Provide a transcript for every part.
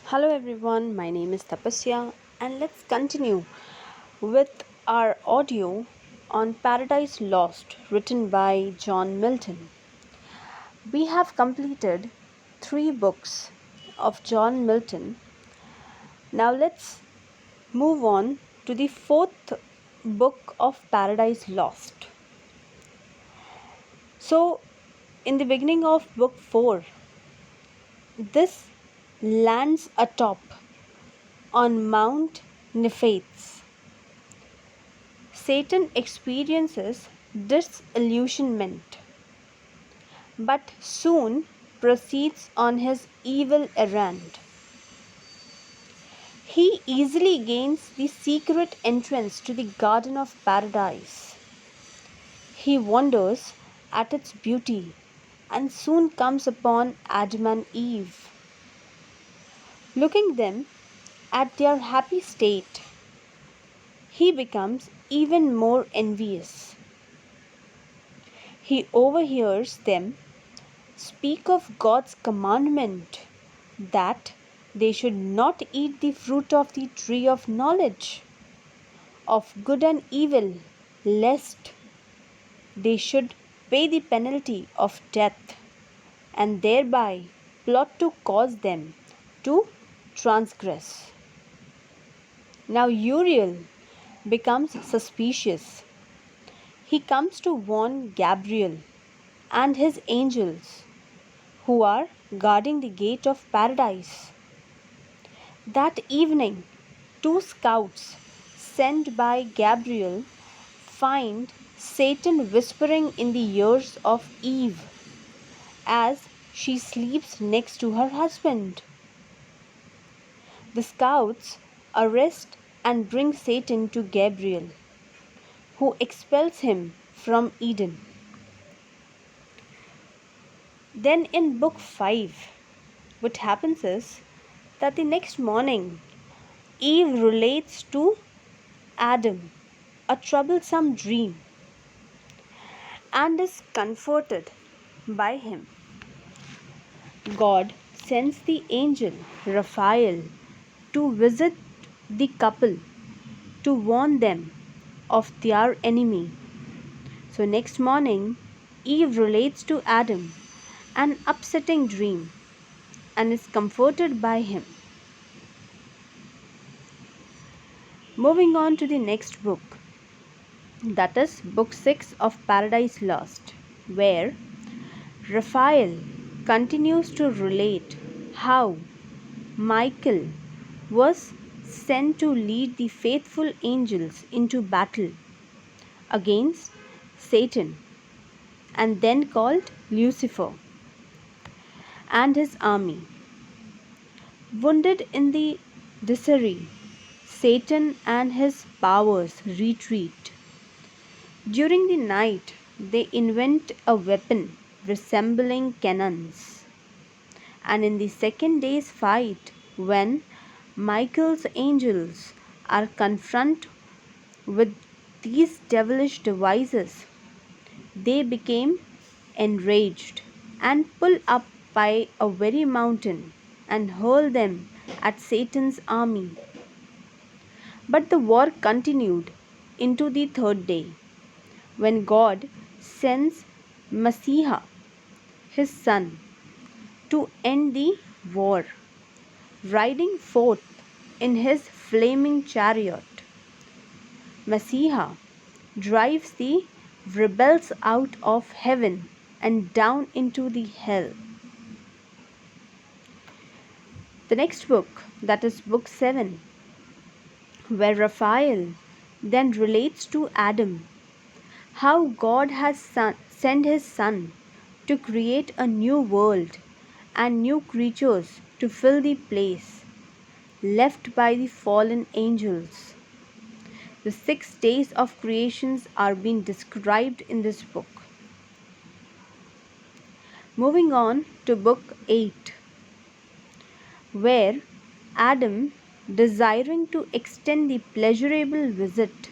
Hello everyone, my name is Tapasya and let's continue with our audio on Paradise Lost written by John Milton. We have completed 3 books of John Milton. Now let's move on to the 4th book of Paradise Lost. So, in the beginning of book 4, this lands atop on Mount Niphates. Satan experiences disillusionment, but soon proceeds on his evil errand. He easily gains the secret entrance to the Garden of Paradise. He wonders at its beauty and soon comes upon Adam and Eve. Looking them at their happy state, he becomes even more envious. He overhears them speak of God's commandment that they should not eat the fruit of the tree of knowledge of good and evil, lest they should pay the penalty of death, and thereby plot to cause them to transgress. Now Uriel becomes suspicious. He comes to warn Gabriel and his angels who are guarding the gate of paradise. That evening, 2 scouts sent by Gabriel find Satan whispering in the ears of Eve as she sleeps next to her husband. The scouts arrest and bring Satan to Gabriel, who expels him from Eden. Then in book 5, what happens is that the next morning, Eve relates to Adam a troublesome dream and is comforted by him. God sends the angel Raphael to visit the couple to warn them of their enemy. So next morning, Eve relates to Adam an upsetting dream and is comforted by him. Moving on to the next book, that is book 6 of Paradise Lost, where Raphael continues to relate how Michael was sent to lead the faithful angels into battle against Satan, and then called Lucifer and his army. Wounded in the dysentery, Satan and his powers retreat. During the night, they invent a weapon resembling cannons. And in the second day's fight, when Michael's angels are confronted with these devilish devices, they became enraged and pull up by a very mountain and hurl them at Satan's army. But the war continued into the third day, when God sends Messiah, his son, to end the war, riding forth in his flaming chariot. Messiah drives the rebels out of heaven and down into the hell. The next book, that is book 7, where Raphael then relates to Adam how God has sent his son to create a new world and new creatures to fill the place left by the fallen angels. The 6 days of creations are being described in this book. Moving on to book 8, where Adam, desiring to extend the pleasurable visit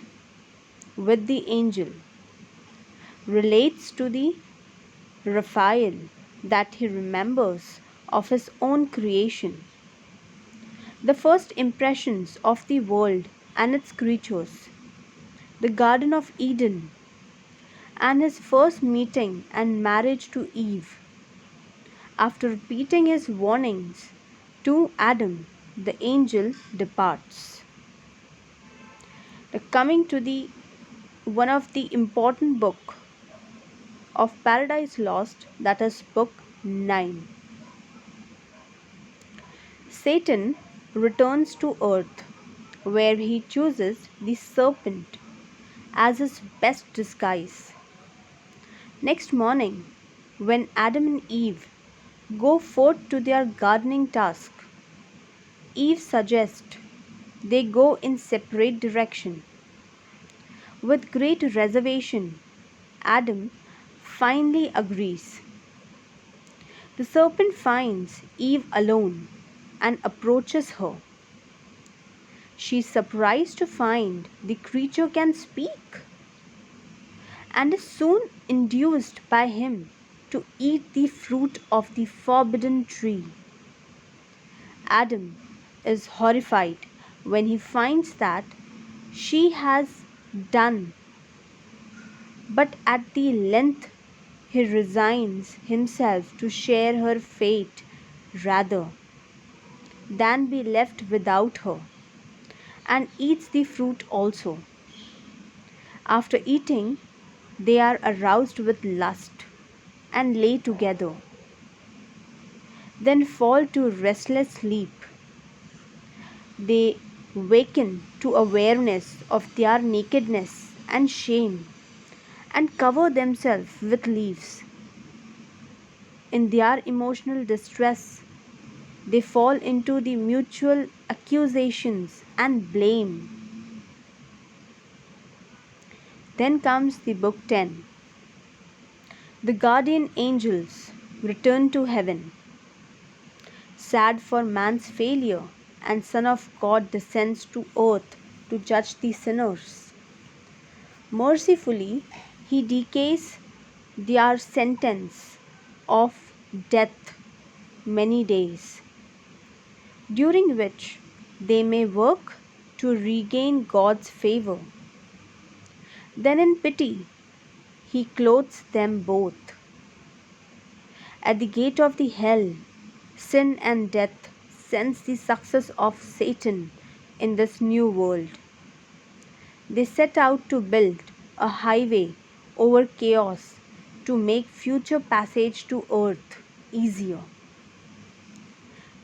with the angel, relates to the Raphael that he remembers of his own creation. The first impressions of the world and its creatures, the Garden of Eden, and his first meeting and marriage to Eve. After repeating his warnings to Adam, the angel departs. Now coming to the one of the important book of Paradise Lost, that is book 9. Satan returns to earth, where he chooses the serpent as his best disguise. Next morning, when Adam and Eve go forth to their gardening task, Eve suggests they go in separate direction. With great reservation, Adam finally agrees. The serpent finds Eve alone and approaches her. She is surprised to find the creature can speak and is soon induced by him to eat the fruit of the forbidden tree. Adam is horrified when he finds that she has done, but at the length he resigns himself to share her fate rather than be left without her, and eats the fruit also. After eating, they are aroused with lust and lay together, then fall to restless sleep. They waken to awareness of their nakedness and shame and cover themselves with leaves. In their emotional distress, they fall into the mutual accusations and blame. Then comes the book 10. The guardian angels return to heaven. Sad for man's failure, and Son of God descends to earth to judge the sinners. Mercifully, he decays their sentence of death many days, during which they may work to regain God's favor. Then, in pity, he clothes them both. At the gate of the hell, sin and death sense the success of Satan in this new world. They set out to build a highway over chaos to make future passage to earth easier.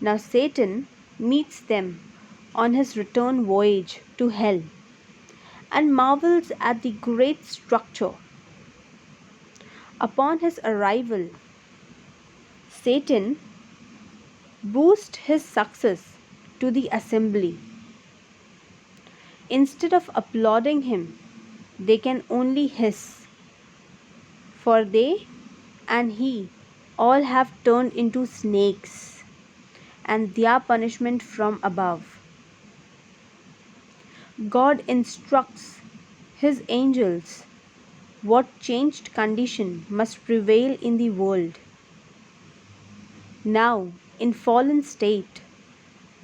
Now Satan meets them on his return voyage to hell and marvels at the great structure. Upon his arrival, Satan boasts his success to the assembly. Instead of applauding him, they can only hiss, for they and he all have turned into snakes, and their punishment from above. God instructs his angels what changed condition must prevail in the world. Now, in fallen state,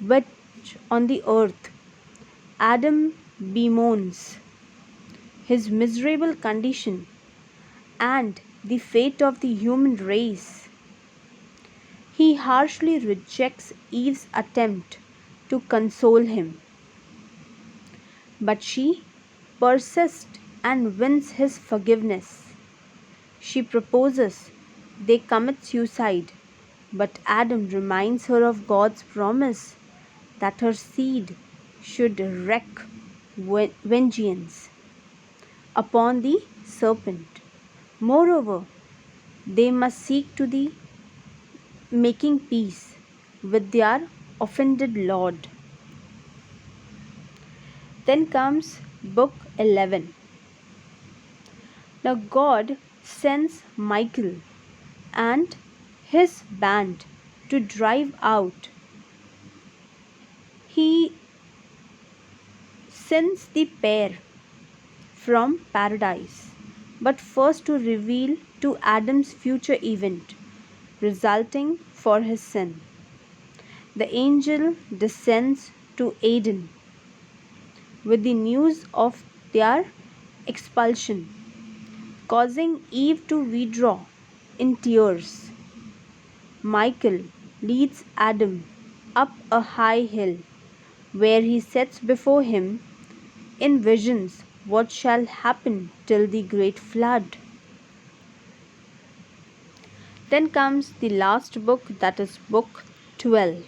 which on the earth Adam bemoans his miserable condition and the fate of the human race, he harshly rejects Eve's attempt to console him. But she persists and wins his forgiveness. She proposes they commit suicide, but Adam reminds her of God's promise that her seed should wreak vengeance upon the serpent. Moreover, they must seek to the making peace with their offended Lord. Then comes book 11. Now God sends Michael and his band to drive out. He sends the pair from paradise, but first to reveal to Adam's future event resulting for his sin. the angel descends to Eden with the news of their expulsion, causing Eve to withdraw in tears. Michael leads Adam up a high hill, where he sets before him in visions what shall happen till the great flood. Then comes the last book, that is book 12.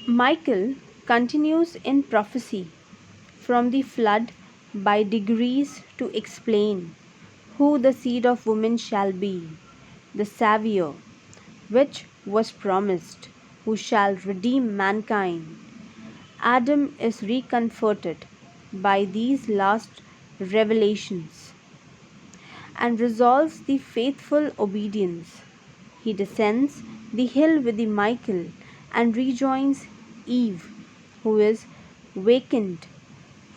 Michael continues in prophecy from the flood by degrees to explain who the seed of woman shall be, the Saviour, which was promised, who shall redeem mankind. Adam is recomforted by these last revelations and resolves the faithful obedience. He descends the hill with the Michael and rejoins Eve, who is wakened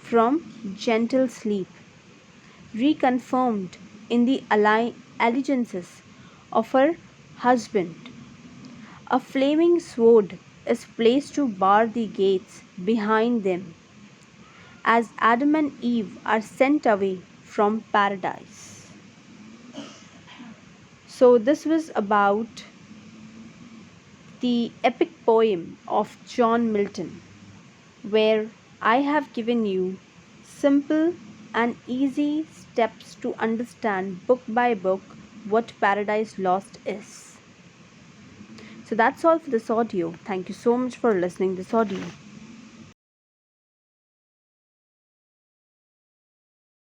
from gentle sleep, reconfirmed in the allegiances of her husband. A flaming sword is placed to bar the gates behind them as Adam and Eve are sent away from paradise. So, this was about the epic poem of John Milton, where I have given you simple and easy steps to understand book by book what Paradise Lost is. So that's all for this audio. Thank you so much for listening this audio.